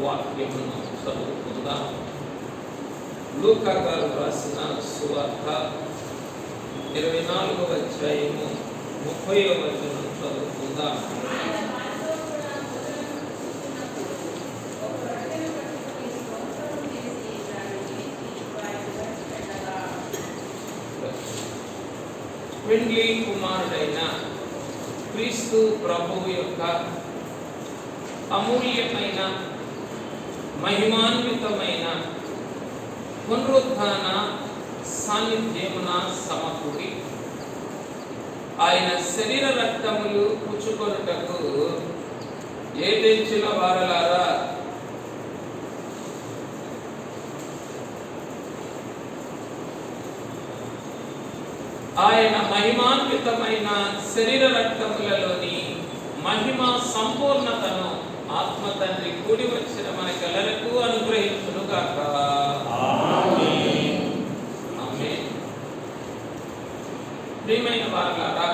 వాక్యమును చదువుకుందాం. లూకా గారు రాసిన సువార్త 24వ అధ్యాయము 30వ వచనం చదువుకుందాం. పెండ్లి కుమారుడైన క్రీస్తు ప్రభువు యొక్క అమూల్యమైన మహిమాన్వితమైన పునరుత్థాన సాన్నిధ్యమున సమకూడి ఆయన శరీర రక్తములు పుచ్చుకొనుటకు ఏదెంచిన వారలారా, ఆయన మహిమాన్వితమైన శరీర రక్తములలోని మహిమ సంపూర్ణతను ఆత్మ తండ్రి కూడి వచ్చిన మనకెల్లరకు అనుగ్రహించును గాక. ఆమేన్. ఆమేన్. ప్రియమైన వారలారా,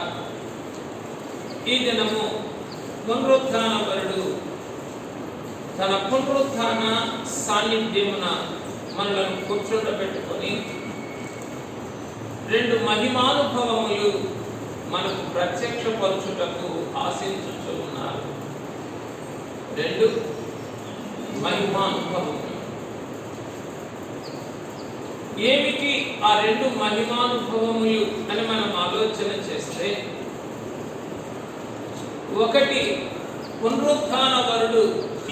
ఈ దినము పునరుత్థాన వరుడు తన పునరుత్థాన సాన్నిధ్యమున మనలను కూర్చోబెట్టుకొని రెండు మహిమానుభవములు మనకు ప్రత్యక్షపరచుటకు ఆశించుచు ఉన్నారు. రెండు మహిమానుభవములు. ఏమిటి ఆ రెండు మహిమానుభవములు అని మనం ఆలోచన చేస్తే, ఒకటి పునరుత్థాన వరుడు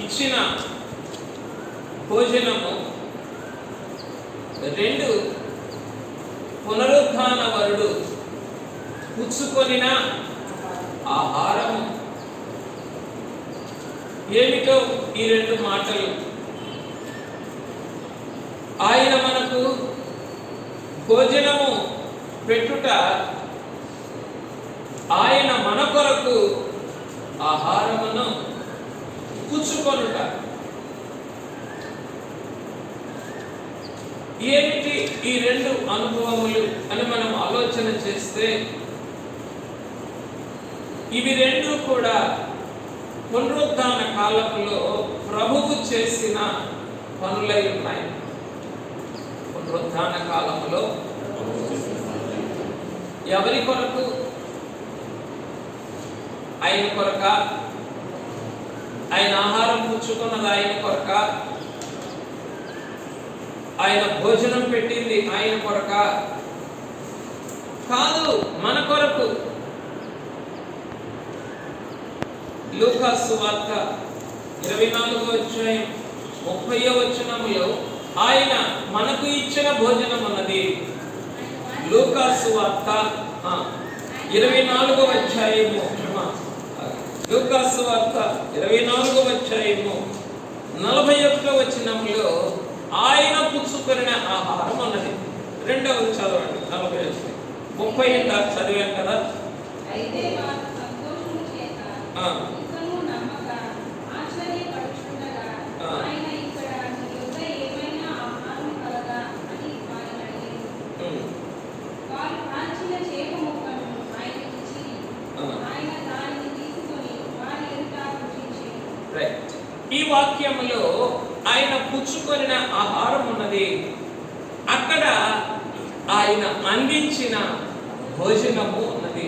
ఇచ్చిన భోజనము, రెండు పునరుత్థాన వరుడు పుచ్చుకొనిన ఆహారము. ఏమిటో ఈ రెండు మాటలు? ఆయన మనకు భోజనము పెట్టుట, ఆయన మన కొరకు ఆహారమును పుచ్చుకొనుట. ఏమిటి ఈ రెండు అనుభవములు అని మనం ఆలోచన చేస్తే, ఇవి రెండు కూడా పునరుత్థాన కాలంలో ప్రభువు చేసిన పనులై ఉన్నాయి. పునరుత్థాన కాలంలో ఎవరి కొరకు? ఆయన కొరక? ఆయన ఆహారం పుచ్చుకున్నది ఆయన కొరక? ఆయన భోజనం పెట్టింది ఆయన కొరక? కాదు, మన కొరకు. లూకా సువార్త 24వ అధ్యాయం 30వ వచనములో ఆయన మనకు ఇచ్చిన భోజనం అన్నది. లూకా సువార్త 24వ అధ్యాయము, లూకా సువార్త 24వ అధ్యాయము 41వ వచనములో ఆయన పుచ్చుకొనిన ఆహారం అన్నది. రెండవది చదవండి, 40. 30 ఇందాక చదివాం కదా. ఈ వాక్యములో ఆయన పుచ్చుకొనిన ఆహారం ఉన్నది. అక్కడ ఆయన అందించిన భోజనము ఉన్నది.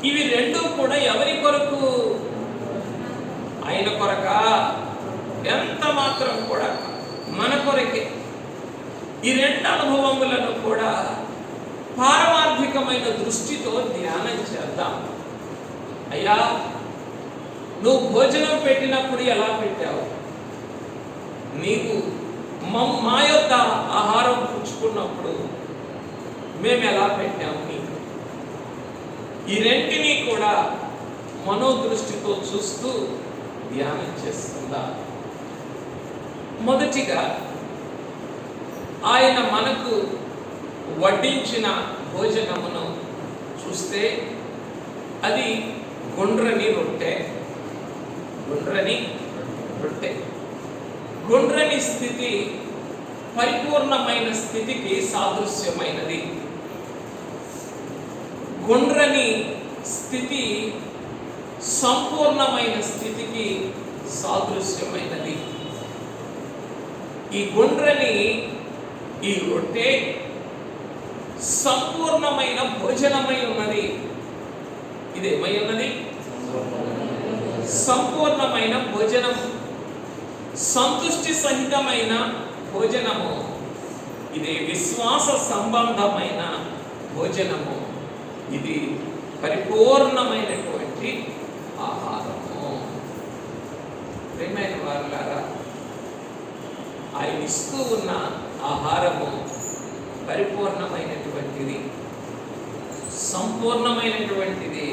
ఇవి రెండు కూడా ఎవరి కొరకు? ఆయన కొరక? ఎంత మాత్రం కూడా మన కొరకే. ఈ రెండు అనుభవములను కూడా పారమార్థికమైన దృష్టితో ధ్యానం చేద్దాం. అయ్యా, నువ్వు భోజనం పెట్టినప్పుడు ఎలా పెట్టావు? నీవు మా యొక్క ఆహారం పుచ్చుకున్నప్పుడు మేము ఎలా పెట్టాము నీకు? ఈ రెంటిని కూడా మనోదృష్టితో చూస్తూ ధ్యానం చేస్తుందా? మొదటిగా ఆయన మనకు వడ్డించిన భోజనమును చూస్తే అది గుండ్రని రొట్టె. గుండ్రని రొట్టె. గుండ్రని స్థితి పరిపూర్ణమైన స్థితికి సాదృశ్యమైనది. గుండ్రని స్థితి సంపూర్ణమైన స్థితికి సాదృశ్యమైనది. ఈ గుండ్రని ఈ రొట్టె సంపూర్ణమైన భోజనమై ఉన్నది. ఇదేమై ఉన్నది? సంపూర్ణమైన భోజనం, సంతుష్టి సహితమైన భోజనము. ఇది విశ్వాస సంబంధమైన భోజనము. ఇది పరిపూర్ణమైనటువంటి ఆహారము. ప్రియమైన వారులారా, ఆయన ఇస్తూ ఉన్న ఆహారము పరిపూర్ణమైనటువంటిది, సంపూర్ణమైనటువంటిది.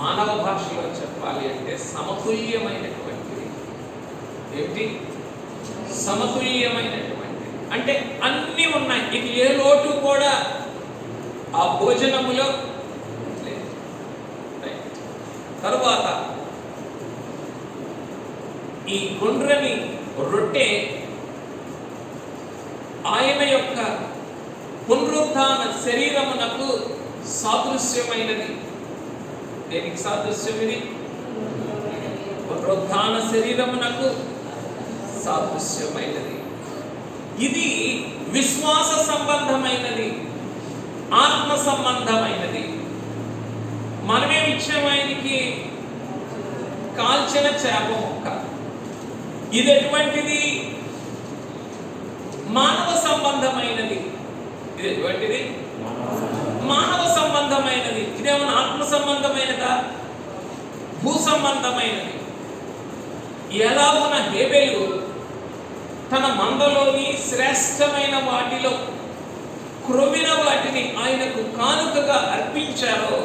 మానవ భాషలో చెప్పాలి అంటే సమతుల్యమైనటువంటిది. ఏమిటి? సమతుల్యమైనటువంటిది అంటే అన్నీ ఉన్నాయి, ఇక ఏ లోటు కూడా ఆ భోజనములో లేదు. తరువాత ఈ గుండ్రని రొట్టె ఆయన యొక్క పునరుత్థాన శరీరమునకు సాదృశ్యమైనది. దేనికి సాదృశ్యం ఇది? పునరుత్థాన శరీరమునకు సాదృశ్యమైనది. ఇది విశ్వాస సంబంధమైనది, ఆత్మ సంబంధమైనది. మనమేమి ఇచ్చాము ఆయనకి? కాల్చిన చేప ముక్క. ఇది ఎటువంటిది? మానవ సంబంధమైనది. ఇది ఎటువంటిది? మానవ సంబంధమైనది. ఇదేమన్నా ఆత్మ సంబంధమైనదా? భూ సంబంధమైనది. ఎలాగున హేబెలు తన మందలోని శ్రేష్టమైన వాటిలో క్రొవ్విన వాటిని ఆయనకు కానుకగా అర్పించారో,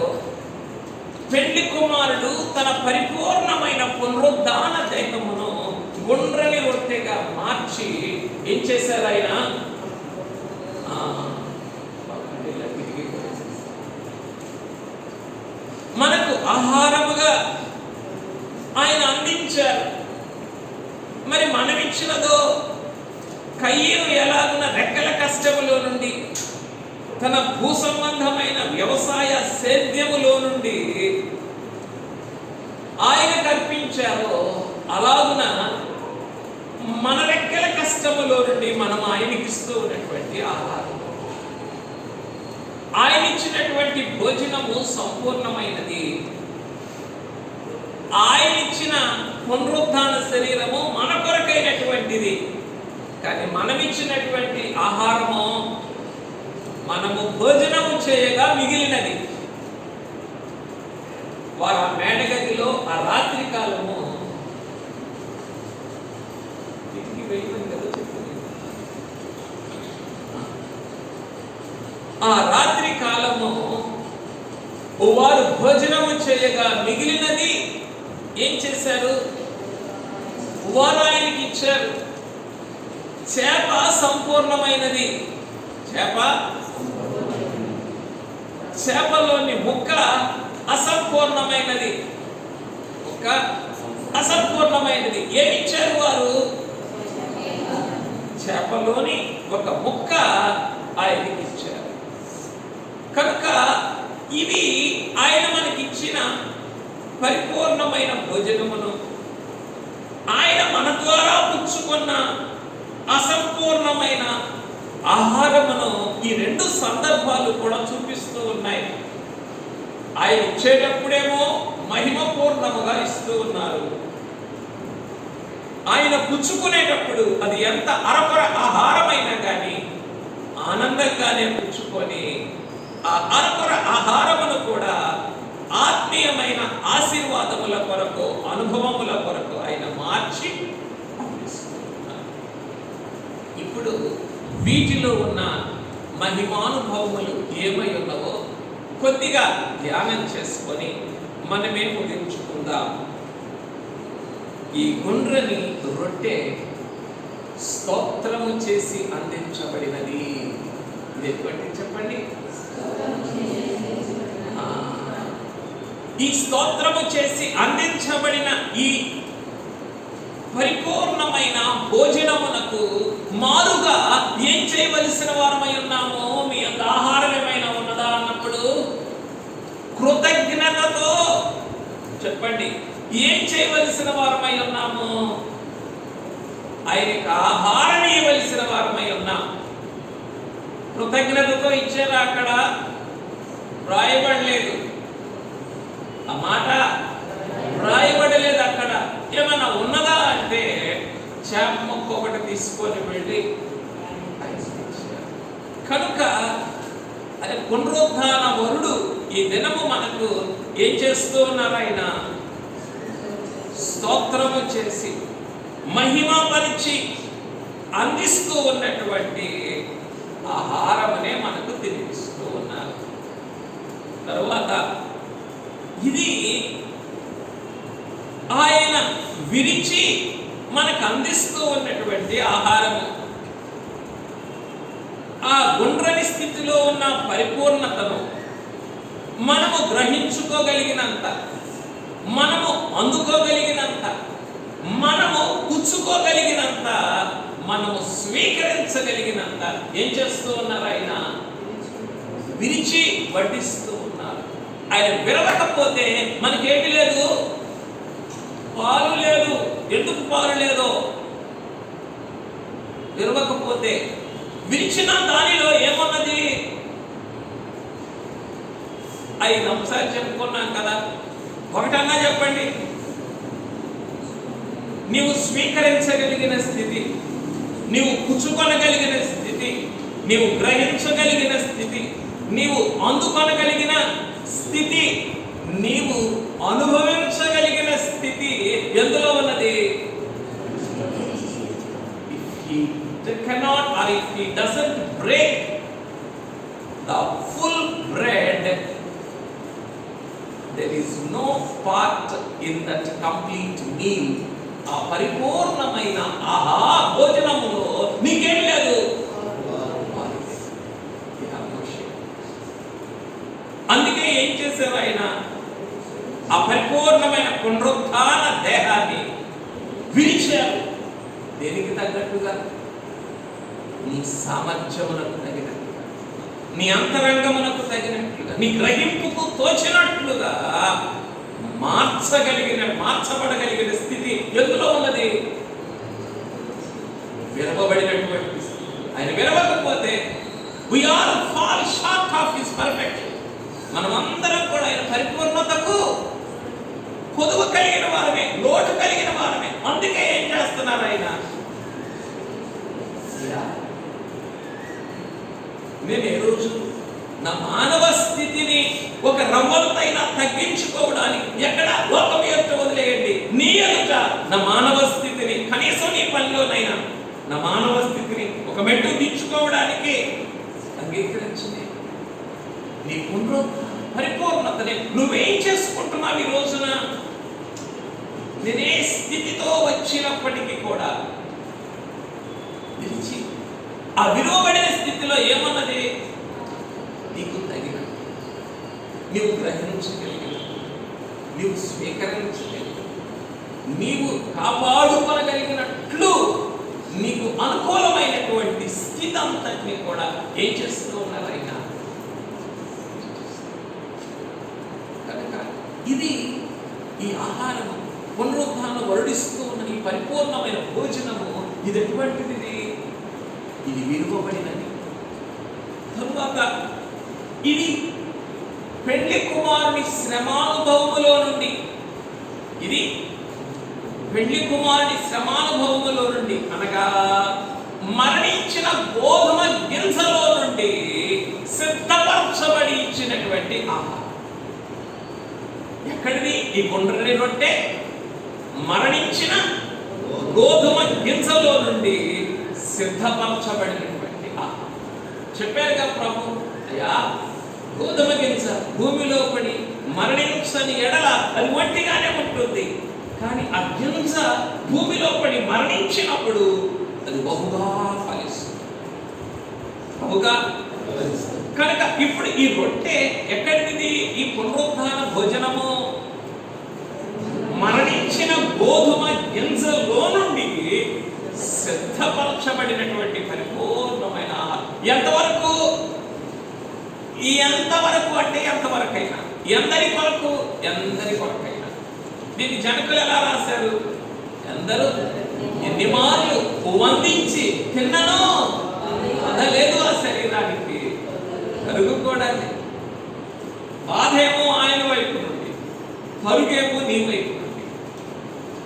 పెళ్లి కుమారుడు తన పరిపూర్ణమైన పునరుద్ధాన దేహమును గుండ్రని రొట్టెగా మార్చి ఏం చేశారు ఆయన? మనకు ఆహారముగా ఆయన అందించారు. మరి మనం ఇచ్చినదో? కయ్యను ఎలాగున రెక్కల కష్టములో నుండి, తన భూ సంబంధమైన వ్యవసాయ సేద్యములో నుండి ఆయన కల్పించారో, అలాగున మన రెక్కల కష్టములో నుండి మనం ఆయనకి ఇస్తూ ఉన్నటువంటి ఆహారం, ఆయన ఇచ్చినటువంటి భోజనము సంపూర్ణమైనది. ఆయన ఇచ్చిన పునరుత్థాన శరీరము మన కొరకైనటువంటిది. కానీ మనం ఇచ్చినటువంటి ఆహారము మనము భోజనము చేయగా మిగిలినది. వారు ఆ మేడగదిలో ఆ రాత్రి కాలము ఆ రాత్రి కాలము వారు భోజనము చేయగా మిగిలినది ఏం చేశారు? వారు ఆయనకి ఇచ్చారు. చేప సంపూర్ణమైనది. చేపలోని ముక్క అసంపూర్ణమైనది. అసంపూర్ణమైనది. ఏమిచ్చారు వారు? చేపలోని ఒక ముక్క ఆయనకి ఇచ్చారు. కనుక ఇది ఆయన మనకిచ్చిన పరిపూర్ణమైన భోజనమును, ఆయన మన ద్వారా పుచ్చుకున్న అసంపూర్ణమైన ఆహారమును ఈ రెండు సందర్భాలు కూడా చూపిస్తూ ఉన్నాయి. ఆయన ఇచ్చేటప్పుడేమో మహిమపూర్ణముగా ఇస్తూ ఉన్నారు. ఆయన పుచ్చుకునేటప్పుడు అది ఎంత అరకొర ఆహారమైనా కానీ ఆనందంగానే పుచ్చుకొని ఆ అరకొర ఆహారమును కూడా ఆత్మీయమైన ఆశీర్వాదముల కొరకు, అనుభవముల కొరకు ఆయన మార్చి అందిస్తున్నారు. ఇప్పుడు వీటిలో ఉన్న మహిమానుభవములు ఏమై ఉన్నవో కొద్దిగా ధ్యానం చేసుకొని మనమే ముగించుకుందాం. ఈ గుండ్రని రొట్టె స్తోత్రము చేసి అందించబడినది. ఇది ఎటువంటి చెప్పండి? ఈ స్తోత్రము చేసి అందించబడిన ఈ పరిపూర్ణమైన భోజనమునకు మారుగా ఏం చేయవలసిన వారమై ఉన్నామో, మీ యొక్క ఆహారం ఏమైనా ఉన్నదా అన్నప్పుడు కృతజ్ఞతతో చెప్పండి. ఏం చేయవలసిన వారమై ఉన్నాము? ఆయనకు ఆహారం వారమై ఉన్నాం. కృతజ్ఞతతో ఇచ్చారా? అక్కడ రాయబడలేదు. ఆ మాట రాయబడలేదు. అక్కడ ఏమన్నా ఉన్నదా అంటే చేప ముక్క ఒకటి తీసుకొని వెళ్ళి కనుక అదే పునరుద్ధాన వరుడు ఈ దినము మనకు ఏం చేస్తూ ఉన్నారు? ఆయన స్తోత్రము చేసి మహిమపరిచి అందిస్తూ ఉన్నటువంటి ఆహారమనే మనకు తినిపిస్తూ ఉన్నారు. తరువాత ఇది ఆయన విరిచి మనకు అందిస్తూ ఉన్నటువంటి ఆహారము. ఆ గుండ్రని స్థితిలో ఉన్న పరిపూర్ణతను మనము గ్రహించుకోగలిగినంత, మనము అందుకోగలిగినంత, మనము పుచ్చుకోగలిగినంత, మనము స్వీకరించగలిగినంత ఏం చేస్తూ ఉన్నారు? ఆయన విరిచి వడ్డిస్తూ ఉన్నారు. ఆయన విరవకపోతే మనకేమి లేదు, పాలు లేదు. ఎందుకు పాలు లేదో, విరవకపోతే విరిచిన దానిలో ఏమన్నది? 5 అంశాలు చెప్పుకున్నాం కదా. ఒకటన్నా చెప్పండి. నీవు స్వీకరించగలిగిన స్థితి, నీవు పుచ్చుకొనగలిగిన స్థితి, నీవు గ్రహించగలిగిన స్థితి, నీవు అందుకొనగలిగిన స్థితి, నీవు అనుభవించగలిగిన స్థితి ఎందులో ఉన్నది? If he cannot, or if he doesn't break the full bread, there is no part in that complete meal. ఆ పరిపూర్ణమైన భోజనములో నీకేం లేదు. అందుకే ఏం చేశారు? ఆయన ఆ పరిపూర్ణమైన పునరుత్థాన దేహాన్ని విరిచారు. దేనికి తగ్గట్టుగా? నీ సామర్థ్యమునకు తగినట్లుగా, నీ అంతరంగమునకు తగినట్లుగా, నీ గ్రహింపుకు తోచినట్లుగా మార్చబడగలిగిన స్థితి ఎందులో ఉన్నది? విరవబడినటువంటి స్థితి. ఆయన విరవకపోతే we all fall short of his perfection. మనమందరం కూడా ఆయన పరిపూర్ణతకు కొదువు కలిగిన వారమే, లోటు కలిగిన వారమే. అందుకే ఏం చేస్తున్నారు? ఆయన నేను ఏ రోజు నా మానవ స్థితిని ఒక రవ్వంతైనా తగ్గించుకోవడానికి, ఎక్కడ లోకం యొక్క వదిలేయండి, నీ యొక్క నా మానవ స్థితిని కనీసం నీ పనిలోనైనా నా మానవ స్థితిని ఒక మెట్టు దించుకోవడానికి అంగీకరించింది. నీ పరిపూర్ణతని నువ్వేం చేసుకుంటున్నావు ఈ రోజున? నేనే స్థితితో వచ్చినప్పటికీ కూడా విరిచి ఆ విలువబడిన స్థితిలో ఏమన్నది? నీకు తగిన, నీవు గ్రహించగలిగిన, నీవు స్వీకరించగలిగిన, నీవు కాపాడుకోగలిగినట్లు నీకు అనుకూలమైనటువంటి స్థితి అంతటిని కూడా ఏం చేస్తూ ఉన్నారు? ఆయన కనుక ఇది ఈ ఆహారము, పునరుద్ధానం వరుడిస్తూ ఉన్న ఈ పరిపూర్ణమైన భోజనము ఇది ఎటువంటిది? ఇది విలువబడినది. తరువాత ఇది పెళ్లి కుమారుని శ్రమానుభవములో నుండి, ఇది పెళ్లి కుమారుని శ్రమానుభవములో నుండి అనగా మరణించిన గోధుమ గింజలో నుండి సిద్ధపరచబడి ఇచ్చినటువంటి ఆహారం. ఎక్కడిది? ఈ గుండ్రని రొట్టె మరణించిన గోధుమ గింజలో నుండి సిద్ధపరచబడినటువంటి ఆహారం. చెప్పారుగా ప్రభు, అయ్యా గోధుమ గింజ భూమిలో పడి మరణించని ఎడల అది ఒంటిగానే ఉంటుంది, కానీ ఆ గింజ భూమిలో పడి మరణించినప్పుడు అది బహుగా ఫలిస్తుంది. కనుక ఇప్పుడు ఈ రొట్టె ఎక్కడిది? ఈ పునరుద్ధాన భోజనము మరణించిన గోధుమ గింజలో నుండి సిద్ధపరచబడినటువంటి పరిపూర్ణమైన ఆహారం. ఎంతవరకు? ఎంతవరకు అంటే ఎంతవరకైనా, ఎందరి కొరకు? ఎందరి కొరకైనా. దీన్ని జనకులు ఎలా రాశారు? ఎందరూ ఎన్ని మార్లు వందించి తిన్నను లేదు ఆ శరీరానికి, కరుగు కూడా బాధేమో ఆయన వైపు నుండి, కరుగేమో నీ వైపు నుండి.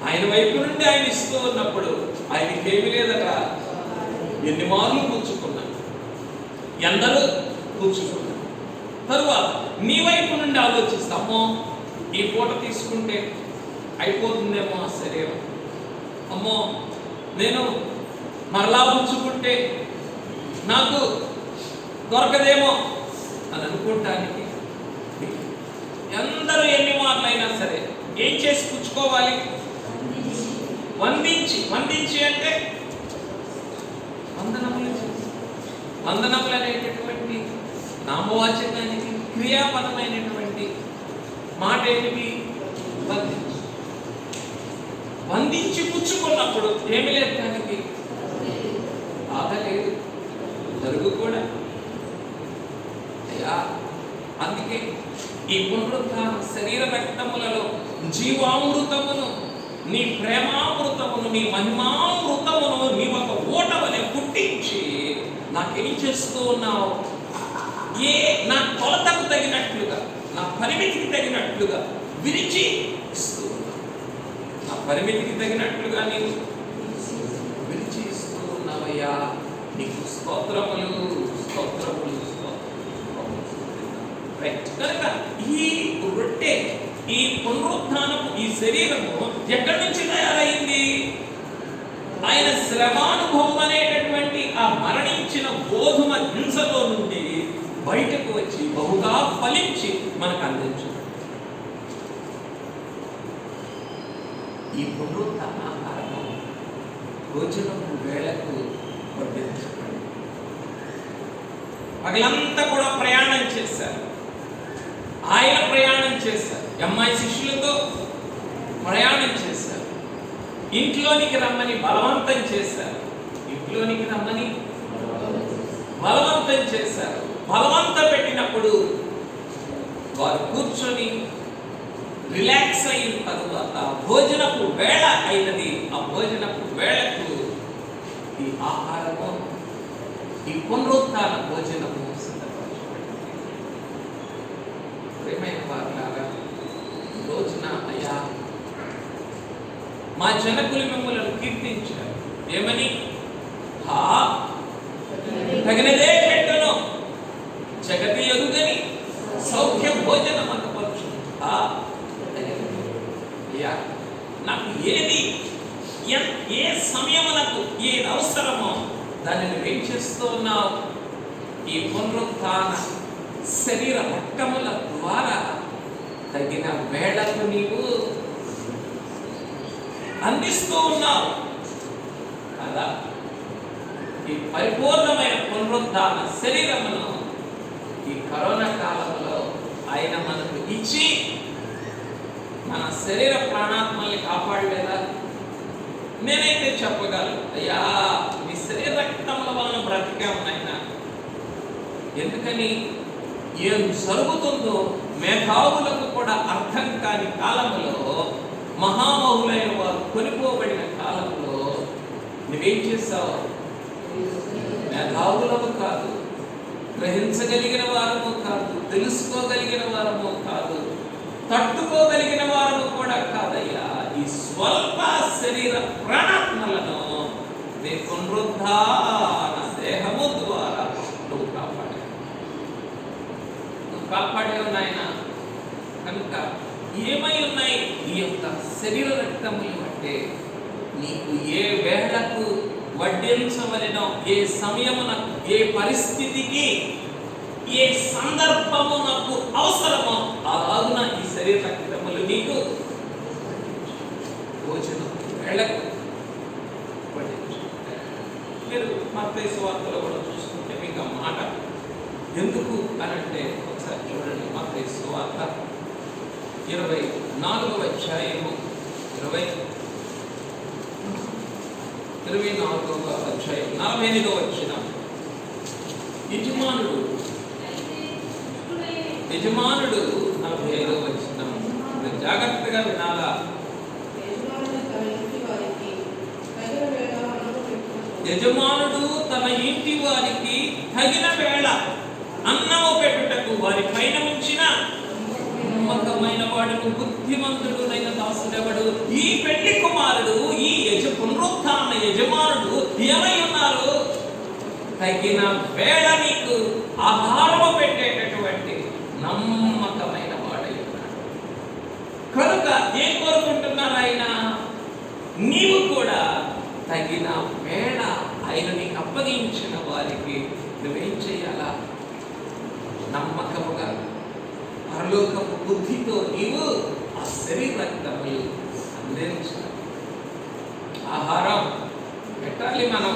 ఆయన వైపు నుండి ఆయన ఇస్తూ ఉన్నప్పుడు ఆయనకేమి లేదట. ఎన్ని మార్లు పుచ్చుకున్నా, ఎందరూ పుచ్చుకున్నా. తరువాత నీ వైపు నుండి ఆలోచిస్తామో ఈ పూట తీసుకుంటే అయిపోతుందేమో ఆ శరీరం, అమ్మో నేను మరలా పుచ్చుకుంటే నాకు దొరకదేమో అని అనుకోవటానికి ఎందరూ ఎన్ని మార్లైనా సరే ఏం చేసి పుచ్చుకోవాలి? వందించి అంటే వందనములు అనేటటువంటి నామవాచకానికి క్రియాపదమైనటువంటి మాట ఏమిటి? వందించి పుచ్చుకున్నప్పుడు ఏమి లేదు, దానికి బాధ లేదు, జరుగు కూడా. అయ్యా అందుకే ఈ పునరుత్థాన శరీర రక్తములలో జీవామృతమును, నీ ప్రేమామృతమును, నీ మహిమామృతమును నీ ఒక ఓటవని పుట్టించి నాకేం చేస్తూ ఉన్నావు? నా కొలతకు తగినట్లుగా, నా పరిమితికి తగినట్లుగా విరిచి ఇస్తూ ఉన్నావు. నా పరిమితికి తగినట్లుగా నీవు విరిచి ఇస్తూ ఉన్నావయ్యా. నీకు స్తోత్రములు స్తోత్రములు కనుక ఈ రొట్టె, ఈ పునరుత్థానము, ఈ శరీరము ఎక్కడి నుంచి తయారైంది? ఆయన శ్రమానుభవం అనేటటువంటి ఆ మరణించిన గోధుమ గింజలో నుండి బయటకు వచ్చి బహుగా ఫలించి మనకు అందించు. ఈ పునరుత్థానాహారము భోజనము వేళకు వడ్డించబడి పగలంతా కూడా ప్రయాణం చేశారు. ఆయన ప్రయాణం చేశారు, అమ్మాయి శిష్యులతో ప్రయాణం చేశారు. ఇంట్లోనికి రమ్మని బలవంతం చేశారు. ఇంట్లోనికి రమ్మని బలవంతం చేశారు. బలవంత పెట్టినప్పుడు వారు కూర్చొని రిలాక్స్ అయిన తరువాత భోజనపు వేళ అయినది. ఆ భోజనపు వేళకు ఈ ఆహారము, ఈ పునరుత్థాన భోజనము సిద్ధపరచబడింది. ప్రియమైన వారులారా, రోజున అయ్యా మా జనకులు మిమ్మల్ని కీర్తించారు. ఏమని? తగినదే పెట్టను, జగతి ఎరుగని సౌఖ్య భోజనం అంతపరచు. అయ్యా నాకు ఏది ఏ సమయమునకు ఏది అవసరమో దానిని ఏం చేస్తూ ఉన్నావు? ఈ పునరుత్థాన శరీర రక్తముల ద్వారా తగిన వేళకు నీవు అందిస్తూ ఉన్నావు కదా. ఈ పరిపూర్ణమైన పునరుత్థాన శరీరమును ఈ కరోనా కాలంలో ఆయన మనకు ఇచ్చి మన శరీర ప్రాణాత్మల్ని కాపాడలేదా? నేనైతే చెప్పగలను, అయ్యా మీ శరీర రక్తముల వలన బ్రతికాము నాయనా. ఎందుకని ఏం జరుగుతుందో మేధావులకు కూడా అర్థం కాని కాలంలో, మహామహులైన వారు కొనిపోబడిన కాలంలో నువ్వేం చేస్తావు? మేధావులము కాదు, గ్రహించగలిగిన వారము కాదు, తెలుసుకోగలిగిన వారము కాదు, తట్టుకోగలిగిన వారము కూడా కాదయ్యా. ఈ స్వల్ప శరీర ప్రాణాత్మలను నీ పునరుద్ధాన దేహము ద్వారా నువ్వు కాపాడేవు నాయన. కనుక ఏమై ఉన్నాయి ఈ యొక్క శరీర రక్తములు అంటే, నీకు ఏ వేళకు వడ్డించవలెనో, ఏ సమయమునకు, ఏ పరిస్థితికి, ఏ సందర్భమునకు అవసరమో అలాగున ఈ శరీర రక్తములు నీకు భోజనం వేళకు వడ్డించు. మీరు మత్తయి సువార్తలో కూడా చూసుకుంటే మీకు ఆ మాట ఎందుకు అనంటే, ఒకసారి చూడండి. మత్తయి సువార్త 24వ అధ్యాయము 24వ అధ్యాయం 48వ వచనం. యజమానుడు 45వ వచనం. జాగ్రత్తగా వినాలా. యజమానుడు తన ఇంటి వారికి తగిన వేళ అన్నము పెట్టుటకు వారి పైన ఉంచిన నమ్మకమైన వాడును బుద్ధిమంతుడునైన దాసుడెవడు. ఈ పెళ్లి కుమారుడు, ఈ పునరుత్థాన యజమానుడు ఏమై ఉన్నారు? తగిన వేళ నీకు ఆహారము పెట్టేటటువంటి నమ్మకమైన వాడై ఉన్నాడు. కనుక ఏం కోరుకుంటున్నారు ఆయన? నీవు కూడా తగిన వేళ ఆయన నీకు అప్పగించిన వారికి నువ్వేం చేయాలా? నమ్మకముగా పరలోకపు బుద్ధితో నీవు ఆ శరీర రక్తములు అందించాలి. ఆహారం పెట్టాలి మనం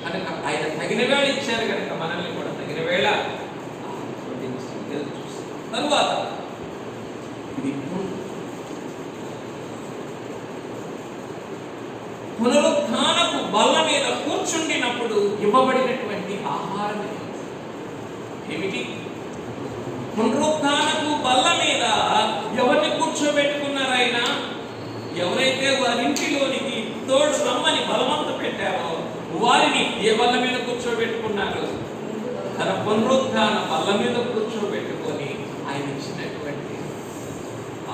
కనుక ఆయన తగిన వేళ ఇచ్చారు కనుక మనల్ని కూడా తగిన వేళ తరువాత ఇది పునరుత్థానపు బల్ల మీద కూర్చుండినప్పుడు ఇవ్వబడినటువంటి ఆహారం ఏమిటి? పునరుత్థానపు బల్ల మీద ఎవరిని కూర్చోబెట్టుకున్నారు ఆయన? ఎవరైతే వారింటిలోనికి తోడు రమ్మని బలవంత పెట్టారో వారిని ఏ బల్ల మీద కూర్చోబెట్టుకున్నారు? తన పునరుత్థాన బల్ల మీద కూర్చోబెట్టుకొని ఆయన ఇచ్చినటువంటి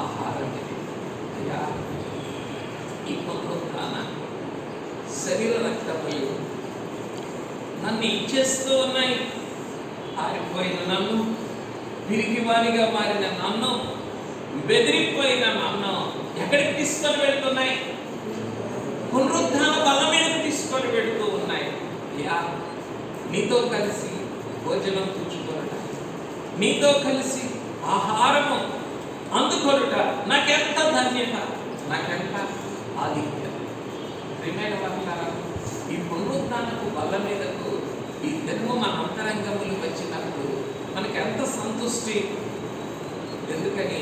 ఆహారం అయ్యా, ఈ పునరుత్థాన శరీర రక్తములు నన్ను ఇచ్చేస్తూ ఉన్నాయి. ఆరిపోయిన నన్ను, పిరికి వారిగా మారిన నన్ను, బెదిరిపోయిన నన్ను ఎక్కడికి తీసుకొని వెళ్తున్నాయి? పునరుత్థాన బల్ల మీదకి తీసుకొని వెళ్తూ ఉన్నాయి. అయ్యా, నీతో కలిసి భోజనం పుచ్చుకొనుట, నీతో కలిసి ఆహారము అందుకొనుట నాకెంత ధన్యత, నాకెంత ఆధిక్యత. ప్రియమైన వారులారా, ఈ పునరుత్థానపు బల్ల మీదకు ఈ దినము మన అంతరంగములు వచ్చినప్పుడు మనకి ఎంత సంతృష్టి. ఎందుకని?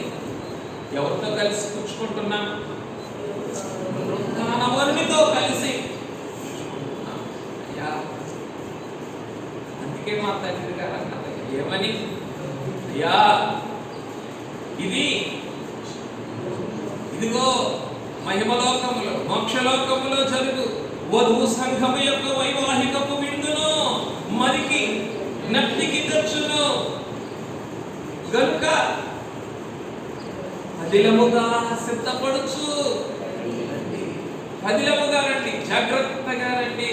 ఎవరితో కలిసి పుచ్చుకుంటున్నాం? పునరుత్థాన వరునితో కలిసి పుచ్చుకుంటున్నాం. అయ్యా, అందుకే మా తండ్రి గారు అన్నారు ఏమని? అయ్యా, ఇదిగో మహిమలోకములో, మోక్షలోకములో జరుగు వధువు సంఘము యొక్క వైవాహికపు విందును మరికి నట్టికి తెచ్చును గనుక పదిలముగా సిద్ధపడుచు. పదిలముగా రండి, జాగ్రత్తగా రండి.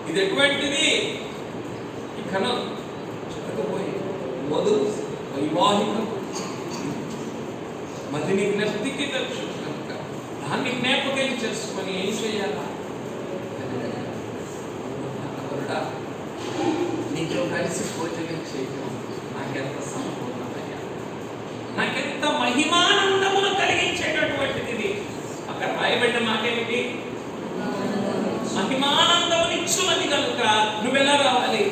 ఇది ఎటువంటిది? ఇకను జరగబోయే వధువు వైవాహికపు మదిని జ్ఞప్తికి తెచ్చు కనుక దాన్ని జ్ఞాపకం చేసుకొని ఏం చేయాలా? నీతో కలిసి భోజనం చేయడం నాకెంత సంపూర్ణమయ్యా, నాకెంత మహిమానందమును కలిగించేటటువంటిది. అక్కడ రాయబడిన మాట ఏమిటి? మహిమానందమునిచ్చున్నది కనుక నువ్వెలా రావాలి?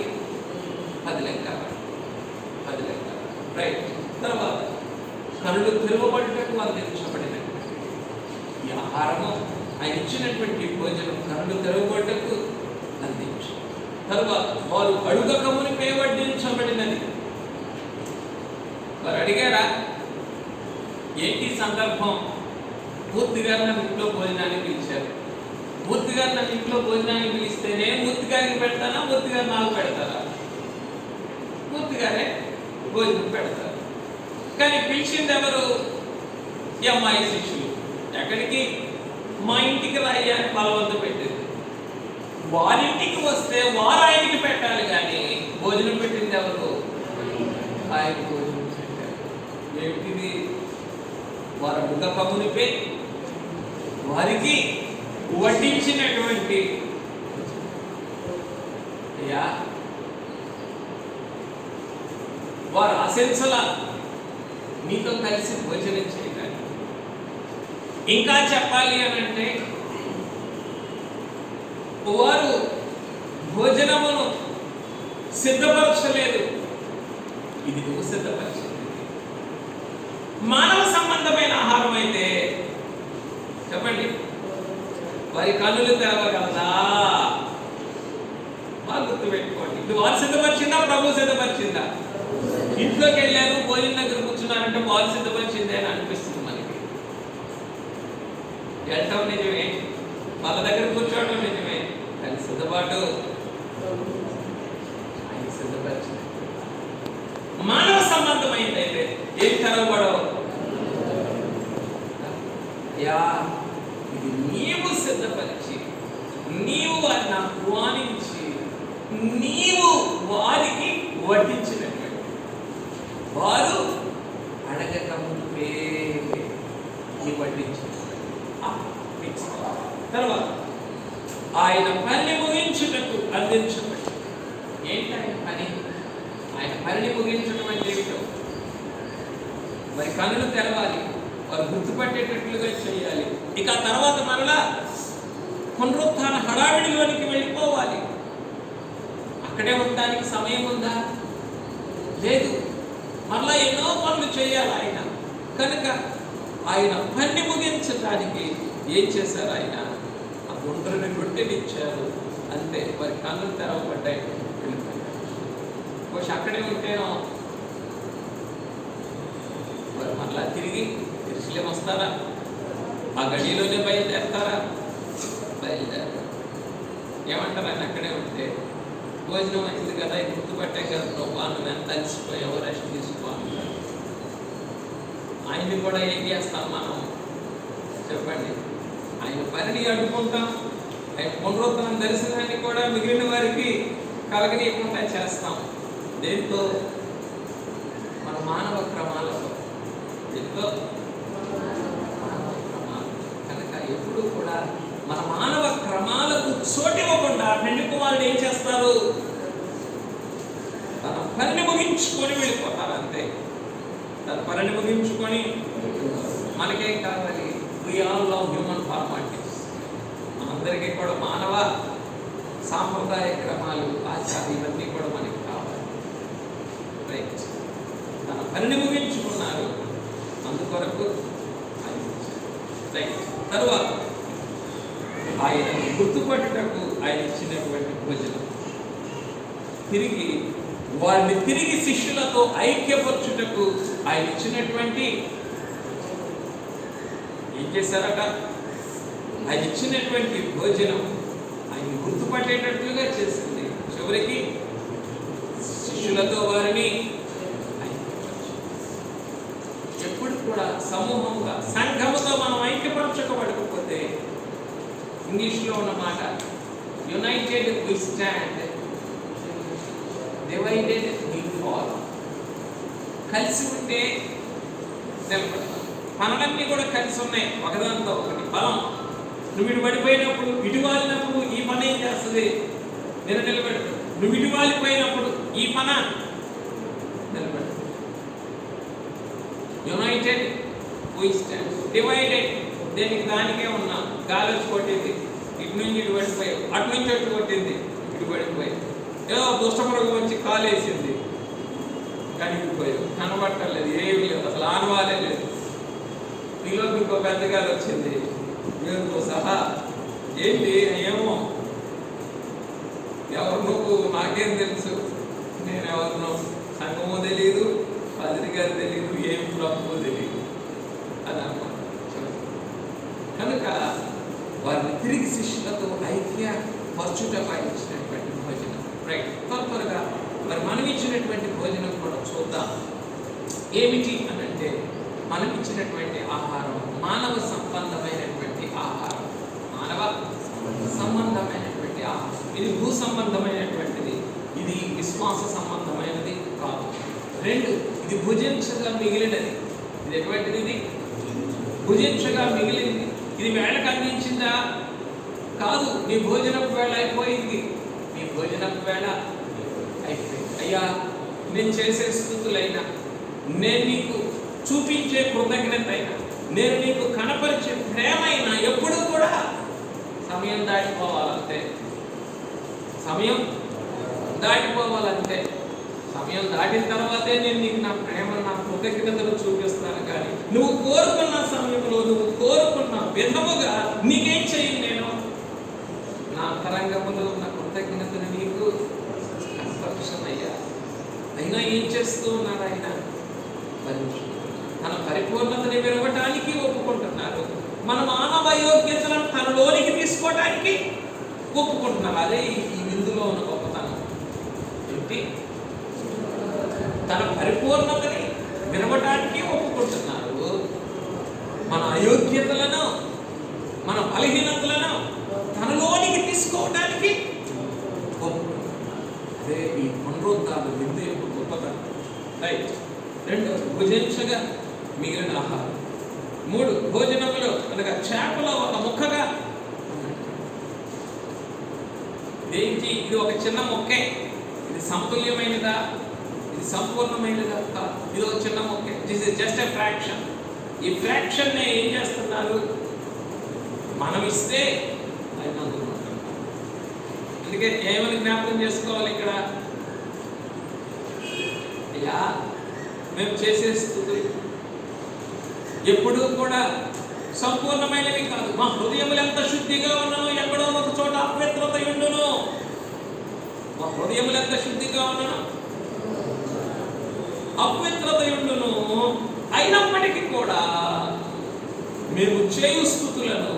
10 లెక్క రైట్. తర్వాత కనులు తెరవబడుటకు అందించబడిన ఈ ఆహారము, ఆయన ఇచ్చినటువంటి భోజనం కనులు తెరవబడుటకు అందించు. తర్వాత వారు అడుగకముని వడ్డించబడినది. వారు అడిగారా? ఏంటి సందర్భం? మూర్తి గారు నన్ను ఇంట్లో భోజనానికి పిలిచారు. మూర్తి గారు నన్ను ఇంట్లో భోజనానికి పిలిస్తేనే మూర్తి గారికి పెడతానా, మూర్తి గారు నాకు పెడతారా? మూర్తి గారే భోజనం పెడతారు. కానీ పిలిచింది ఎవరు? ఈ అమ్మాయి శిష్యులు. ఎక్కడికి? మా ఇంటికి రాయ్యా బలవంతం పెట్టింది. వారింటికి వస్తే వారు ఆయనకి పెట్టాలి, కానీ భోజనం పెట్టింది ఎవరు? ఆయన భోజనం పెట్టారు. ఏమిటిది? వారు ముఖమునిపై వారికి వడ్డించినటువంటి అయ్యా, వారు ఆశించలా నీతో కలిసి భోజనం చేయడానికి. ఇంకా చెప్పాలి అని అంటే వారు భోజనమును సిద్ధపరచలేదు, ఇది నువ్వు సిద్ధపరచలేదు. మానవ సంబంధమైన ఆహారం అయితే చెప్పండి, వారి కన్నులు తెరవగలదా? బాగా గుర్తుపెట్టుకోండి. ఇది వారు సిద్ధపరిచిందా, ప్రభు సిద్ధపరిచిందా? ఇంట్లోకి వెళ్ళాను, భోజనం దగ్గర కూర్చున్నానంటే వారు సిద్ధపరిచిందే అని అనిపిస్తుంది మనకి. వెళ్ళటం నిజమే, వాళ్ళ దగ్గర కూర్చోవడం నిజమే, కానీ ఏర్పాటు ఆయన సిద్ధపరిచిన మానవ సంబంధమైందైతే ఏం తెరవబడవు. యా ఇది నీవు సిద్ధపరిచి నీవు వారిని ఆహ్వానించి నీవు వారికి వడ్డించినటువంటి వారు అడగక ముందే వడ్డించిన తర్వాత ఆయన పని ముగించుటకు అందించబడి. ఏంటి ఆయన పని? ఆయన పనిని ముగించడం అంటే ఏమిటో మరి కన్నులు తెరవాలి, వారు గుర్తుపట్టేటట్లుగా చేయాలి. ఇక తర్వాత మరలా పునరుత్థాన హడావిడిలోనికి వెళ్ళిపోవాలి. అక్కడే ఉండడానికి సమయం ఉందా? లేదు. మరలా ఎన్నో పనులు చేయాలి ఆయన. కనుక ఆయన పని ముగించడానికి ఏం చేశారు? ఆయన ఆ గుండ్రని రొట్టెనిచ్చారు, అంతే. వారి కన్నులు తెరవబడ్డాయి, వెళ్ళిపోయారు. బహుశా అక్కడే ఉంటేనో వారు మరలా తిరిగి తిరుసలేం వస్తారా? ఆ గడిలోనే బయలుదేరతారా? బయలుదేరతారు. ఏమంటారు ఆయన అక్కడే ఉంటే? భోజనం అయింది కదా, గుర్తుపట్టే కదా ప్రభా, నువ్వు ఎంత అలసిపోయావో, రెస్ట్ తీసుకో అంటారు. ఆయన్ని కూడా ఏం చేస్తాం మనం చెప్పండి? ఆయన పనిని అడ్డుకుంటాం, ఆయన పునరుద్ధరణ దర్శనాన్ని కూడా మిగిలిన వారికి కలగనీయకుండా చేస్తాం. దేంతో? మన మానవ క్రమాలతో. దేంతో? మానవ క్రమాలు. కనుక ఎప్పుడు కూడా మన మానవ క్రమాలకు చోటివ్వకుండా తండ్రి కుమారుడు ఏం చేస్తారు? తన పనిని ముగించుకొని వెళ్ళిపోతారు, అంతే. తన పనిని ముగించుకొని మనకేం కావాలి? We all love human formalities. మనందరికీ కూడా మానవ సాంప్రదాయ క్రమాలు, ఆచారాలు ఇవన్నీ కూడా మనకి కావాలి. రైట్. తన పనిని ముగించుకున్నారు, అందుకొరకు రైట్. తరువాత ఆయన గుర్తుపట్టుటకు ఆయన ఇచ్చినటువంటి భోజనం, తిరిగి వారిని తిరిగి శిష్యులతో ఐక్యపరచుటకు ఆయన ఇచ్చినటువంటి ఏం చేశారట? ఆయన ఇచ్చినటువంటి భోజనం ఆయన గుర్తుపట్టేటట్లుగా చేసింది. చివరికి శిష్యులతో వారిని ఎప్పుడు కూడా సమూహంగా సంఘముతో మనం ఐక్యపరచకబడకపోతే, ఇంగ్లీష్లో ఉన్న మాట united we stand, divided we fall. కలిసి ఉంటే నిలబడతాం. పనులన్నీ కూడా కలిసి ఉన్నాయి, ఒకదాంతో ఒకటి. బలం, నువ్వు ఇటు పడిపోయినప్పుడు, ఇటు వాలినప్పుడు ఈ పని ఏం చేస్తుంది? నేను నిలబెడతాను. నువ్వు ఇటు వాలిపోయినప్పుడు ఈ పన నిలబెడతాను. యునైటెడ్ వి స్టాండ్, డివైడెడ్ దేనికి దానికే ఉన్నా. గాలి వచ్చి కొట్టింది, ఇటు నుంచి ఇటు పడిపోయావు, అటు నుంచి అటు కొట్టింది, ఇటు పడిపోయావు. ఏదో దుష్టమృగం వచ్చి కాలేసింది, కనిపిపోయావు, కనబట్టలేదు, ఏమీ లేదు, అసలు ఆనవాలే లేదు. నీలోకి ఇంకో పెద్ద గాలి వచ్చింది, మీరుతో సహా. ఏంటి? ఏమో ఎవరు నువ్వు? నాకేం తెలుసు, నేను ఎవరినో సంఘమో తెలియదు, పదిరి గారు తెలియదు, ఏం ప్రభువో తెలియదు అని అన్నమాట. కనుక వారిని తిరిగి శిష్యులతో ఐక్య పరచుటకు ఆయన ఇచ్చినటువంటి భోజనం. రైట్. త్వరగా మరి మనం ఇచ్చినటువంటి భోజనం కూడా చూద్దాం. ఏమిటి అని అంటే, మనం ఇచ్చినటువంటి ఆహారం మానవ సంబంధమైనటువంటి ఆహారం. మానవ సంబంధమైనటువంటి ఆహారం. ఇది భూ సంబంధమైనటువంటిది, ఇది విశ్వాస సంబంధమైనది కాదు. రెండు, ఇది భుజించగా మిగిలినది. ఇది ఎటువంటిది? ఇది భుజించగా మిగిలింది. ఇది వేళకు అందించిందా? కాదు. నీ భోజనపు వేళ అయిపోయింది, నీ భోజనపు వేళ అయిపోయింది. అయ్యా, నేను చేసే స్తుతులైనా, నేను నీకు చూపించే కృతజ్ఞత అయినా, నేను నీకు కనపరిచే ప్రేమైనా ఎప్పుడు కూడా సమయం దాటిపోవాలంతే. సమయం దాటిపోవాలంతే. సమయం దాటిన తర్వాతే నేను నీకు నా ప్రేమను, నా కృతజ్ఞతను చూపిస్తాను. కానీ నువ్వు కోరుకున్న సమయంలో, నువ్వు కోరుకున్న విధముగా నీకేం చేయి? నేను నా అంతరంగంలో ఉన్న కృతజ్ఞతను నీకు కనపరుచునయ్యా. అయినా ఏం చేస్తూ ఉన్నాడు ఆయన? తన పరిపూర్ణతని విరవటానికి ఒప్పుకుంటున్నారు. మన మానవ యోగ్యతలను తనలోనికి తీసుకోవటానికి ఒప్పుకుంటున్నారు. అదే ఈ విందులో ఉన్న గొప్పతనం. ఏంటి? తన పరిపూర్ణతని వినవటానికి ఒప్పుకుంటున్నారు. మన అయోగ్యతలను, మన బలహీనతలను తనలోనికి తీసుకోవడానికి ఒప్పుకుంటున్నారు. అదే ఈ పునరుద్ధాన విందు యొక్క గొప్పతనం. రైట్. 2 భుజించగా మిగిలిన ఆహారం. 3 భోజనములు అనగా చేపలో ఒక ముక్కగా. ఏంటి? ఇది ఒక చిన్న మొక్కే. ఇది సమతుల్యమైనదా? ఇది సంపూర్ణమైనదా? ఇది ఒక చిన్న మొక్కే. This is just a fraction. ఈ ఫ్రాక్షన్ ఏం చేస్తున్నారు? మనం ఇస్తే ఆయన అందుకుంటున్నారు. అందుకే ఏమని జ్ఞాపకం చేసుకోవాలి ఇక్కడ? అయ్యా, మేము చేసే స్తుతులు ఎప్పుడూ కూడా సంపూర్ణమైనవి కాదు. మా హృదయములు ఎంత శుద్ధిగా ఉన్నానో ఎక్కడో ఒక చోట అపవిత్రత ఉండును. మా హృదయములు ఎంత శుద్ధిగా ఉన్నానో అపవిత్రత ఉండును. అయినప్పటికీ కూడా మేము చేయు స్తుతులను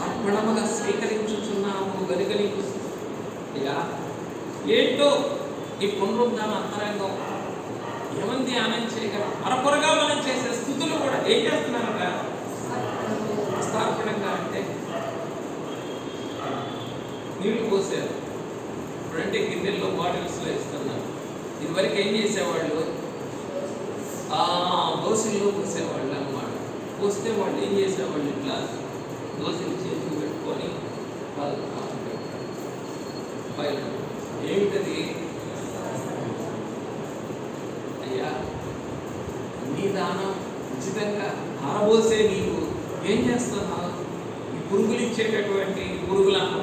అర్పణముగా స్వీకరించుచున్నాము గనుక నీకు. ఇక ఏంటో ఈ పునరుద్ధాన అంతరంగం ఏమని ధ్యానం చేయగలం? అరకొరగా మనం చేసే స్థుతులు కూడా ఏం చేస్తున్నారట? హస్తార్పణంగా. అంటే నీళ్లు పోసారు, ఇప్పుడంటే గిన్నెల్లో బాటిల్స్లో ఇస్తున్నారు. ఇదివరకు ఏం చేసేవాళ్ళు? దోశల్లో పోసేవాళ్ళు అన్నమాట. పోస్తే వాళ్ళు ఏం చేసేవాళ్ళు? ఇట్లా దోశలు చేతులు పెట్టుకొని ఏమిటది? అయ్యా, నీ దానం ఉచితంగా ఆరబోసే నీవు ఏం చేస్తున్నావు? ఈ పురుగులు ఇచ్చేటటువంటి పురుగులను,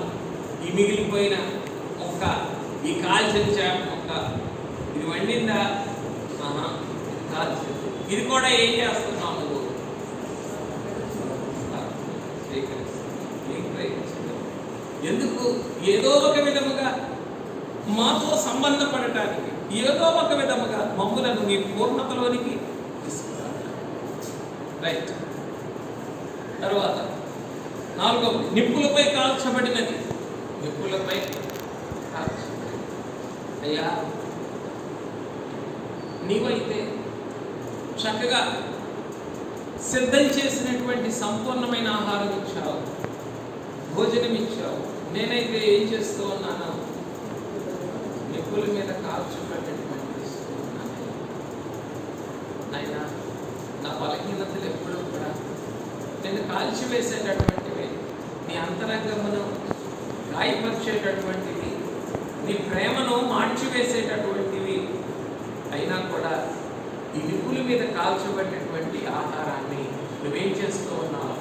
ఈ మిగిలిపోయిన మొక్క, ఈ కాల్చిన చేప మొక్క, ఇది వండిందా? కాల్చింది. ఇది కూడా ఏం చేస్తున్నావు? ఎందుకు? ఏదో ఒక విధముగా మాతో సంబంధపడటానికి, ఏదో ఒక విధముగా మమ్ములను నీ పూర్ణతలోనికి తీసుకురావాలి. రైట్. తర్వాత 4వది నిప్పులపై కాల్చబడినది. నిప్పులపై కాల్చబడి. అయ్యా, నీవైతే చక్కగా సిద్ధం చేసినటువంటి సంపూర్ణమైన ఆహారం ఇచ్చావు, భోజనం ఇచ్చావు. నేనైతే ఏం చేస్తూ ఉన్నాను? నిప్పుల మీద కాల్చుకున్నటువంటి ఇస్తూ ఉన్నాను. నాయనా, నా బలహీనతలు ఎప్పుడూ కూడా నేను కాల్చివేసేటటువంటివి, నీ అంతరంగమును గాయపరిచేటటువంటివి, నీ ప్రేమను మార్చివేసేటటువంటివి అయినా కూడా ఈ నిప్పుల మీద కాల్చబడినటువంటి ఆహారాన్ని నువ్వేం చేస్తూ ఉన్నావు?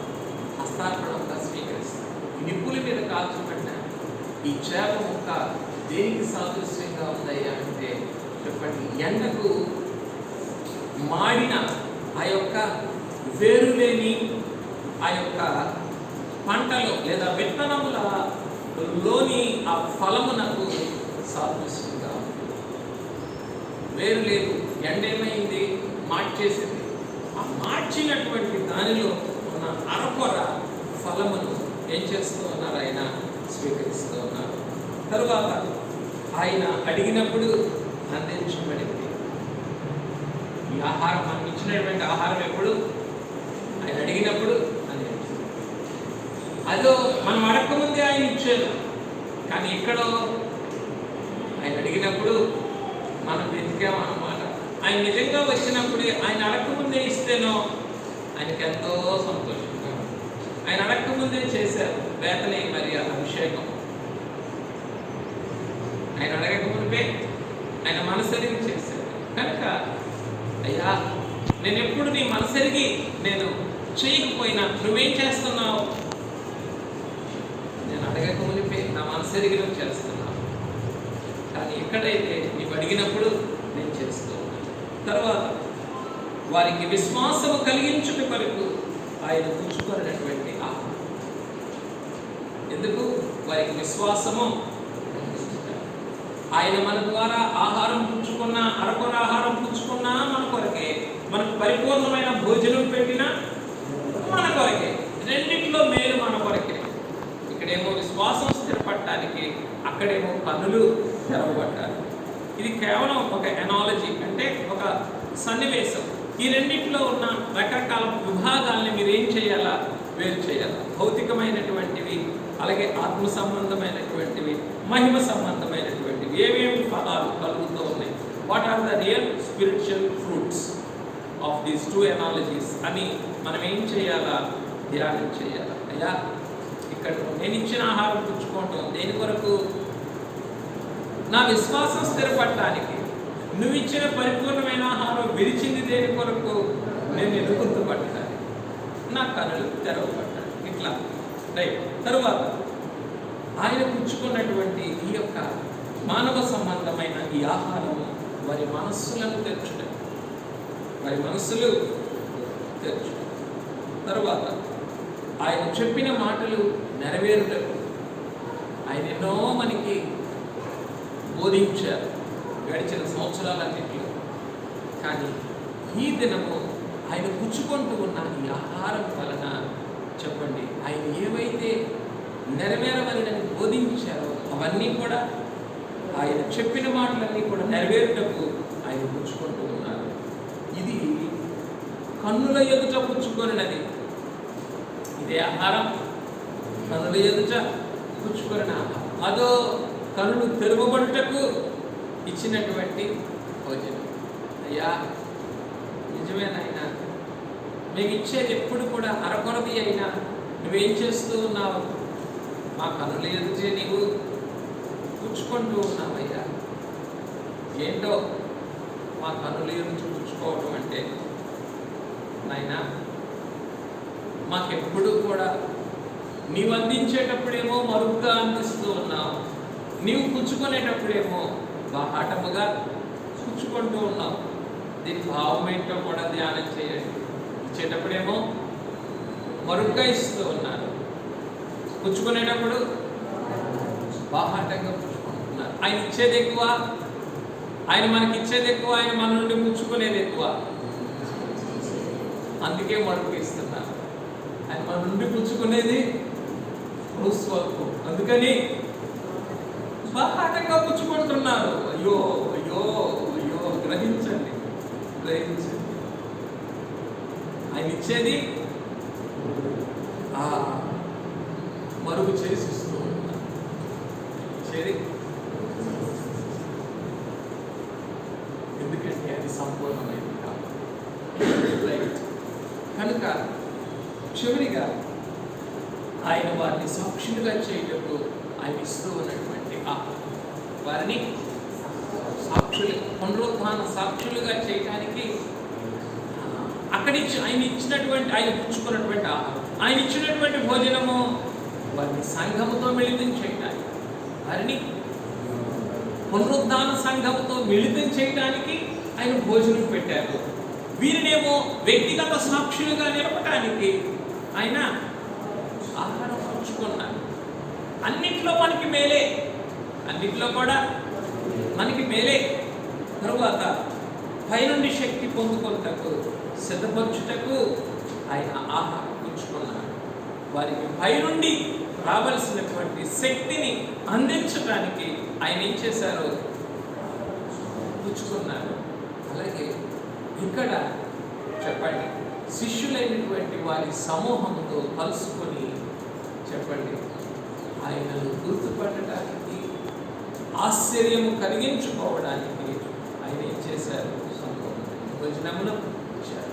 హస్తార్పణంగా స్వీకరిస్తావు. ఈ నిప్పుల మీద కాల్చబడిన ఈ చేప ముక్క దేనికి సాదృశ్యంగా ఉందయ్యా అంటే చెప్పండి. ఎండకు మాడిన ఆ యొక్క వేరులేని ఆ యొక్క పంటలో లేదా విత్తనముల లోని ఆ ఫలమునకు సాదృశ్యంగా ఉంది. వేరు లేదు, ఎండేమైంది? మార్చేసింది. ఆ మార్చినటువంటి దానిలో ఉన్న అరకొర ఫలమును ఏం చేస్తూ ఉన్నారు? ఆయన స్వీకరిస్తూ ఉన్నారు. తరువాత ఆయన అడిగినప్పుడు అందించబడింది. ఈ ఆహారం, మనం ఇచ్చినటువంటి ఆహారం ఎప్పుడు? ఆయన అడిగినప్పుడు అందించింది. అదో మనం అడగకముందే ఆయన ఇచ్చారు. కానీ ఇక్కడో ఆయన అడిగినప్పుడు మనం వెతికామన్నమాట. ఆయన నిజంగా వచ్చినప్పుడు ఆయన అడగకముందే ఇస్తేనో ఆయనకి ఎంతో సంతోషంగా. ఆయన అడగకముందే చేశారు బేతలే మరి అభిషేకం. ఆయన అడగకముందే ఆయన మనసరిగి చేశారు. కనుక అయ్యా, నేను ఎప్పుడు నీ మనసరిగి నేను చేయకపోయినా నువ్వేం చేస్తున్నావు? నేను అడగకముందే నా మనసరిగి నువ్వు చేస్తున్నావు. కానీ ఎక్కడైతే నీవు అడిగినప్పుడు నేను చేస్తూ ఉన్నాను. తర్వాత వారికి విశ్వాసము కలిగించుట కొరకు ఆయన పుచ్చుకున్నటువంటి ఆహారం. ఎందుకు? వారికి విశ్వాసము. ఆయన మన ద్వారా ఆహారం పుచ్చుకున్నా, అరకొర ఆహారం పుచ్చుకున్నా మన కొరకే, మనకు పరిపూర్ణమైన భోజనం పెట్టినా మన కొరకే. రెండింటిలో మేలు మన కొరకే. ఇక్కడేమో విశ్వాసం విశ్వాసం స్థిరపడటానికి అక్కడేమో కన్నులు తెరవబడ్డారు. ఇది కేవలం ఒక ఎనాలజీ, అంటే ఒక సన్నివేశం. ఈ రెండింటిలో ఉన్న రకరకాల విభాగాల్ని మీరు ఏం చేయాలా? వేరు చేయాలా. భౌతికమైనటువంటివి, అలాగే ఆత్మ సంబంధమైనటువంటివి, మహిమ సంబంధమైనటువంటివి ఏమేమి ఫలాలు కలుగుతూ ఉన్నాయి. What are the real spiritual fruits of these two analogies అని మనం ఏం చేయాలా? ధ్యానం చేయాలా. అయ్యా, ఇక్కడ నేను ఇచ్చిన ఆహారం పుచ్చుకోవటం దేని కొరకు? నా విశ్వాసం స్థిరపడటానికి. నువ్వు ఇచ్చిన పరిపూర్ణమైన ఆహారం విరిచింది దేని కొరకు? నేను ఎదుగుర్తుపడ్డాను, నా కనులు తెరవబడ్డాను. ఇట్లా రైట్. తరువాత ఆయన పుచ్చుకున్నటువంటి ఈ యొక్క మానవ సంబంధమైన ఈ ఆహారం వారి మనస్సులను తెరచడం, వారి మనస్సులు తెరచడం. తరువాత ఆయన చెప్పిన మాటలు నెరవేరుటకు ఆయన ఎన్నో మనకి బోధించారు గడిచిన సంవత్సరాలన్నింటిలో. కానీ ఈ దినము ఆయన పుచ్చుకుంటూ ఉన్న ఈ ఆహారం వలన చెప్పండి, ఆయన ఏవైతే నెరవేరవలనని బోధించారో అవన్నీ కూడా, ఆయన చెప్పిన మాటలన్నీ కూడా నెరవేరుటకు ఆయన పుచ్చుకుంటూ ఉన్నారు. ఇది కన్నుల ఎదుట పుచ్చుకొనినది. ఇదే ఆహారం కన్నుల ఎదుట పుచ్చుకొనిన ఆహారం. అదో కన్నులు తెరవబడుటకు ఇచ్చినటువంటి భోజనం. అయ్యా, నిజమేనాయన, మీకు ఇచ్చేది ఎప్పుడు కూడా అరకొరది అయినా నువ్వేం చేస్తూ ఉన్నావు? మా కన్నుల ఎదుటే నీవు పుచ్చుకుంటూ ఉన్నావయ్యా. ఏంటో మా కన్నుల ఎదుట పుచ్చుకోవటం అంటే, నాయనా, మాకెప్పుడు కూడా నీవు అందించేటప్పుడేమో మరుగ్గా అందిస్తూ ఉన్నావు, నీవు పుచ్చుకునేటప్పుడేమో బాహాటముగా పుచ్చుకుంటూ ఉన్నావు. దీని భావం ఏంటో కూడా ధ్యానం చేయండి. ఇచ్చేటప్పుడేమో మరుగ్గా ఇస్తూ ఉన్నారు, పుచ్చుకునేటప్పుడు బాహాటంగా పుచ్చుకుంటున్నారు. ఆయన ఇచ్చేది ఎక్కువ, ఆయన మనకి ఇచ్చేది ఎక్కువ, ఆయన మన నుండి పుచ్చుకునేది ఎక్కువ. అందుకే మరుగ్గా ఇస్తున్నారు. ఆయన మన నుండి పుచ్చుకునేది స్వల్పం, అందుకని బాహాటంగా పుచ్చుకుంటున్నారు. అయ్యో అయ్యో అయ్యో, గ్రహించండి, గ్రహించండి. ఆయన ఇచ్చేది మరుగు చేసిస్తూ ఉన్నారు. ఇచ్చేది ఎందుకంటే అది సంపూర్ణమైంది కాబట్టి. కనుక చివరిగా ఆయన వారిని సాక్షులుగా చేయటకు ఆయన ఇస్తూ ఉన్నటువంటి వారిని సాక్షులు, పునరుత్థాన సాక్షులుగా చేయటానికి అక్కడిచ్చి ఆయన ఇచ్చినటువంటి, ఆయన పుచ్చుకున్నటువంటి ఆహారం, ఆయన ఇచ్చినటువంటి భోజనము వారిని సంఘముతో మిళితం చేయడానికి, వారిని పునరుద్ధాన సంఘముతో మిళితం చేయడానికి ఆయన భోజనం పెట్టారు. వీరినేమో వ్యక్తిగత సాక్షులుగా నిలపటానికి ఆయన ఆహారం పంచుకున్నారు. అన్నిట్లో మనకి మేలే, అన్నిట్లో కూడా మనకి మేలే. తరువాత పైనుండి శక్తి పొందుకొనుటకు, సిద్ధపరచుటకు ఆయన ఆహారం పుచ్చుకున్నారు. వారికి పైనుండి రావలసినటువంటి శక్తిని అందించడానికి ఆయన ఏం చేశారు? పుచ్చుకున్నారు. అలాగే ఇక్కడ చెప్పండి, శిష్యులైనటువంటి వారి సమూహంతో కలుసుకొని చెప్పండి, ఆయనను గుర్తుపట్టడానికి, ఆశ్చర్యము కలిగించుకోవడానికి ఆయన ఏం చేశారు? భోజనమును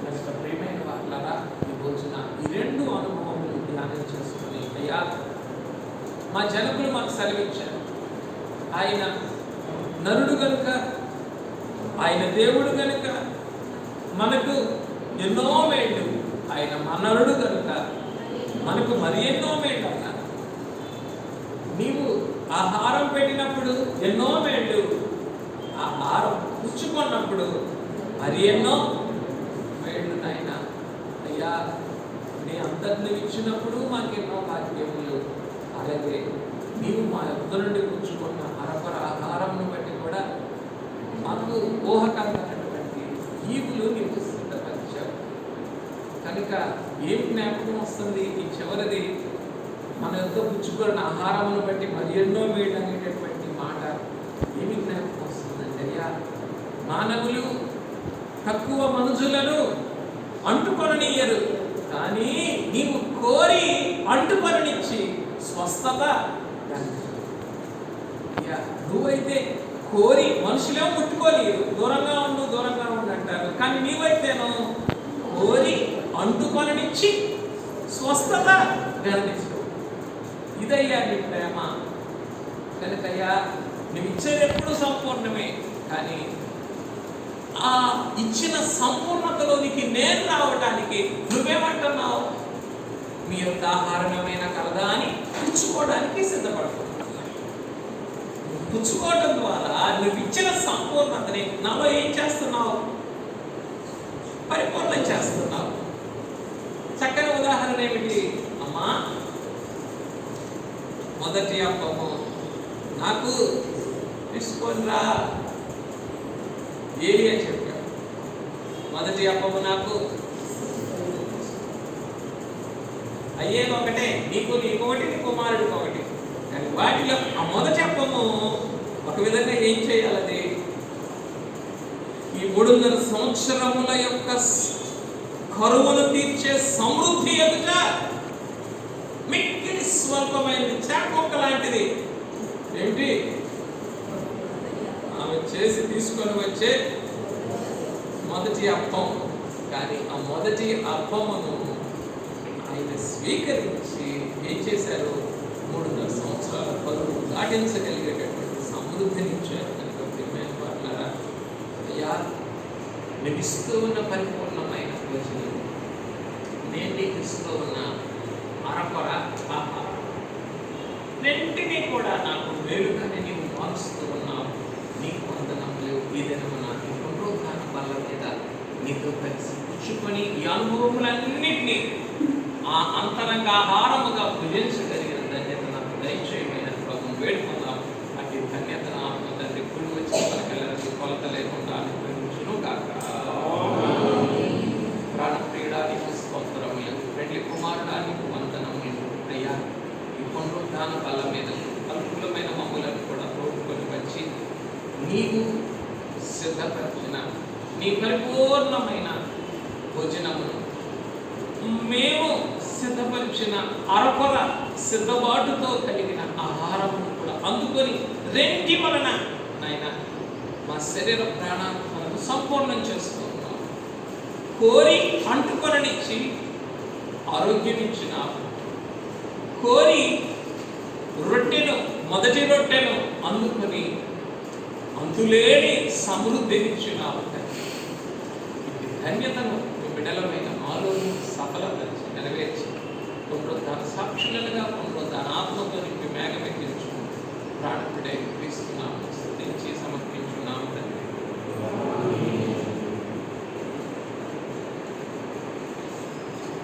కనుక ప్రియమైన వాళ్ళరా, ఈ భోజన ఈ రెండు అనుభవములు ధ్యానం చేసుకుని, అయ్యా మా జనకులు మాకు సెలవిచ్చారు, ఆయన నరుడు కనుక, ఆయన దేవుడు కనుక మనకు ఎన్నో మేళ్ళు, ఆయన మనరుడు కనుక మనకు మరి ఎన్నో మేళ్ళు అన్నారు. నీవు ఆహారం పెట్టినప్పుడు ఎన్నో మేళ్ళు, ఆహారం పుచ్చుకున్నప్పుడు మరి ఎన్నో మేళ్ళు. నాయన అయ్యా, నీ అందరిని ఇచ్చినప్పుడు మాకెన్నో భాగ్యములు, అలాగే నీవు మా యొద్ద నుండి పుచ్చుకున్న అరపర ఆహారంను బట్టి కూడా మాకు ఊహకందనటువంటి ఈవులు నీవు సిద్ధపరిచావు. కనుక ఏం జ్ఞాపకం వస్తుంది? ఈ చివరిది మన యొక్క పుచ్చుకున్న ఆహారమును బట్టి మరి ఎన్నో మేలు అనేటటువంటి మాట ఏమి జ్ఞాపకం వస్తుందండి అయ్యా? మానవులు తక్కువ మనుషులను అంటుకొననియ్యరు, కానీ నీవు కోరి అంటుకొననిచ్చి స్వస్థత అయ్యా. నువ్వైతే కోరి మనుషులేమో ముట్టుకోలేరు, దూరంగా ఉండు అంటారు, కానీ నీవైతేనో కోరి అంటుకొననిచ్చి స్వస్థత గణించు. ఇదయ్యా నీ ప్రేమ. కనుకయ్యా నువ్వు ఇచ్చేది ఎప్పుడు సంపూర్ణమే, కానీ ఆ ఇచ్చిన సంపూర్ణతలోనికి నేను రావడానికి నువ్వేమంటున్నావు? మీ యొక్క ఆహారం ఏమైనా కలదా అని పుచ్చుకోవడానికి సిద్ధపడుతున్నావు. పుచ్చుకోవడం ద్వారా నువ్వు ఇచ్చిన సంపూర్ణతని నాలో ఏం చేస్తున్నావు? పరిపూర్ణం చేస్తున్నావు. చక్కని ఉదాహరణ ఏమిటి అమ్మా? మొదటి అప్పము నాకు తీసుకొని రా ఏలియా చెప్పాడు. మొదటి అప్పము నాకు అయ్యేది ఒకటే, నీకు ఒకటి, నీ కుమారుడికి ఒకటి. కానీ వాటిలో ఆ మొదటి అప్పము ఒక విధంగా ఏం చేయాలని, ఈ 3.5 సంవత్సరముల యొక్క కరువును తీర్చే సమృద్ధి ఎదుట మిక్కిలి స్వల్పమైనది, చేపొక్క లాంటిది. ఏంటి? ఆమె చేసి తీసుకొని వచ్చే మొదటి అప్పం. కానీ ఆ మొదటి అప్పమును ఆయన స్వీకరించి ఏం చేశారు? 3.5 సంవత్సరాల కరువు దాటించగలిగేటటువంటి సమృద్ధిని ఇచ్చారు. కనుక ప్రియమైన వారులారా, అయ్యా నీకు ఇస్తూ ఉన్న పరిపూర్ణమైన భోజనం, నేను నీకు ఇస్తూ ఉన్న అరకొర ఆహారం, రెంటినీ కూడా నాకు మేలుగానే నీవు మారుస్తూ ఉన్నావు. నీకు వందనములు. ఈ దినమున నీ పునరుద్ధాన బల్ల మీద నీతో కలిసి పుచ్చుకొని ఈ అనుభవములన్నింటినీ ఆ అంతరంగ ఆహారముగా భుజించగలిగిన ధన్యత నాకు దయచేయమైన ప్రభు వేడుకుందాం. అట్టి ధన్యత ఆత్మ తండ్రి కుడి వచ్చిన మనకెల్లరికి కొలత లేకుండా అనుగ్రహించును గాక. ప్రాణప్రియుడానికి స్తోత్రములు, పెళ్లి కుమారుడానికి వందనములు. అయ్యా, ఈ పునరుద్ధాన బల్ల మీద అనుకూలమైన మమ్ములను కూడా తోడుకొని వచ్చి నీవు సిద్ధపరిచిన నీ పరిపూర్ణమైన భోజనమును, మేము సిద్ధపరిచిన అరకొర సిద్ధబాటుతో కలిగిన ఆహారమును కూడా అందుకొని రెంటి వలన నాయన మా శరీర ప్రాణాత్మలను సంపూర్ణం చేస్తూ ఉన్నాం. కోరి అంటుకొననిచ్చి ఆరోగ్యం ఇచ్చినావు. కోరి రొట్టెను, మొదటి రొట్టెను అందుకొని అంతులేని సమృద్ధినిచ్చినావు. ఈ ధన్యతను బిడ్డలమైన మాలో సఫలపరిచి నెరవేర్చి పునరుద్ధాన సాక్షులుగా